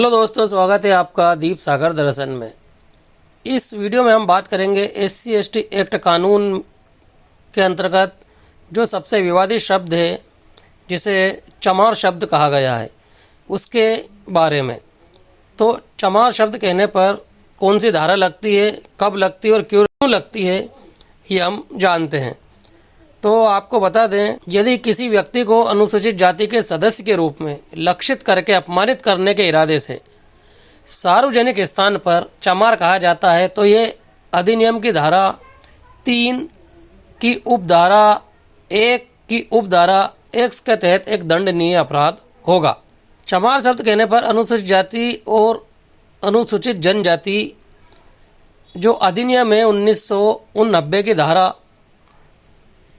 Hello दोस्तों, स्वागत है आपका दीप सागर दर्शन में। इस वीडियो में हम बात करेंगे SC/ST एक्ट कानून के अंतर्गत जो सबसे विवादित शब्द है, जिसे चमार शब्द कहा गया है, उसके बारे में। तो चमार शब्द कहने पर कौन सी धारा लगती है, कब लगती है और क्यों लगती है, ये हम जानते हैं। तो आपको बता दें, यदि किसी व्यक्ति को अनुसूचित जाति के सदस्य के रूप में लक्षित करके अपमानित करने के इरादे से सार्वजनिक स्थान पर चमार कहा जाता है, तो ये अधिनियम की धारा 3 की उपधारा 1 की उपधारा X के तहत एक दंडनीय अपराध होगा। चमार शब्द कहने पर अनुसूचित जाति और अनुसूचित जनजाति जो अधिनियम है 1989 की धारा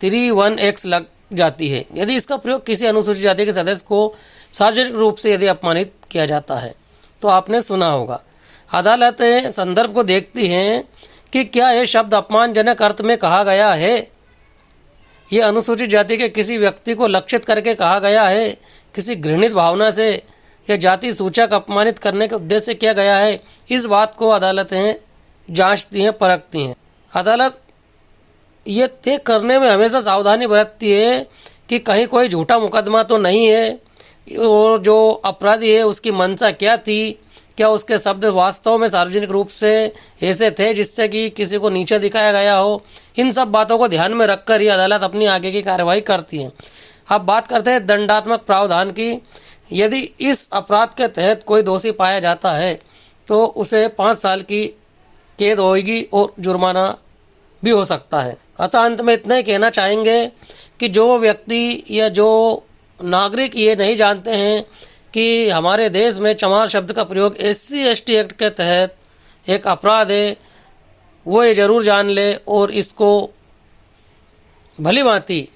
31X लग जाती है, यदि इसका प्रयोग किसी अनुसूचित जाति के सदस्य को सार्वजनिक रूप से यदि अपमानित किया जाता है। तो आपने सुना होगा। अदालत संदर्भ को देखती हैं कि क्या यह शब्द अपमानजनक अर्थ में कहा गया है, ये अनुसूचित जाति के किसी व्यक्ति को लक्षित करके कहा गया है, किसी घृणित भावना से या जाति सूचक अपमानित करने के उद्देश्य से किया गया है। इस बात को अदालतें जांचती हैं, परखती हैं। अदालत ये तय करने में हमेशा सावधानी बरतती है कि कहीं कोई झूठा मुकदमा तो नहीं है, और जो अपराधी है उसकी मंशा क्या थी, क्या उसके शब्द वास्तव में सार्वजनिक रूप से ऐसे थे जिससे कि किसी को नीचे दिखाया गया हो। इन सब बातों को ध्यान में रखकर ही अदालत अपनी आगे की कार्रवाई करती है। अब बात करते हैं दंडात्मक प्रावधान की। यदि इस अपराध के तहत कोई दोषी पाया जाता है तो उसे 5 साल की कैद होगी और जुर्माना भी हो सकता है। अतः अंत में इतना ही कहना चाहेंगे कि जो व्यक्ति या जो नागरिक ये नहीं जानते हैं कि हमारे देश में चमार शब्द का प्रयोग SC/ST एक्ट के तहत एक अपराध है, वो ये ज़रूर जान ले और इसको भली भांति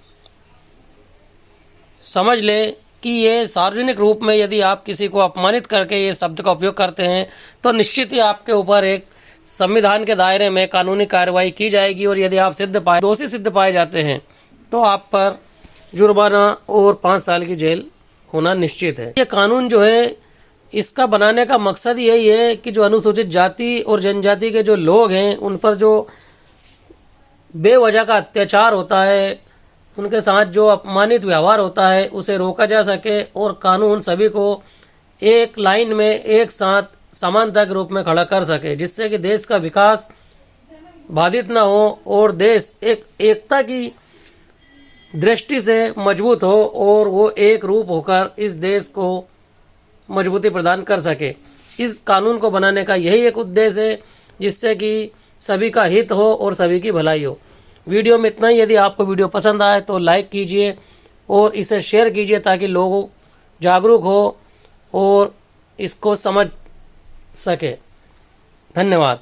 समझ ले कि ये सार्वजनिक रूप में यदि आप किसी को अपमानित करके ये शब्द का उपयोग करते हैं तो निश्चित ही आपके ऊपर एक संविधान के दायरे में कानूनी कार्रवाई की जाएगी, और यदि आप दोषी सिद्ध पाए जाते हैं तो आप पर जुर्माना और 5 साल की जेल होना निश्चित है। ये कानून जो है, इसका बनाने का मकसद यही है कि जो अनुसूचित जाति और जनजाति के जो लोग हैं उन पर जो बेवजह का अत्याचार होता है, उनके साथ जो अपमानित व्यवहार होता है, उसे रोका जा सके और कानून सभी को एक लाइन में एक साथ समानता के रूप में खड़ा कर सके, जिससे कि देश का विकास बाधित ना हो और देश एक एकता की दृष्टि से मजबूत हो और वो एक रूप होकर इस देश को मजबूती प्रदान कर सके। इस कानून को बनाने का यही एक उद्देश्य है, जिससे कि सभी का हित हो और सभी की भलाई हो। वीडियो में इतना ही। यदि आपको वीडियो पसंद आए तो लाइक कीजिए और इसे शेयर कीजिए ताकि लोग जागरूक हो और इसको समझ सके। धन्यवाद।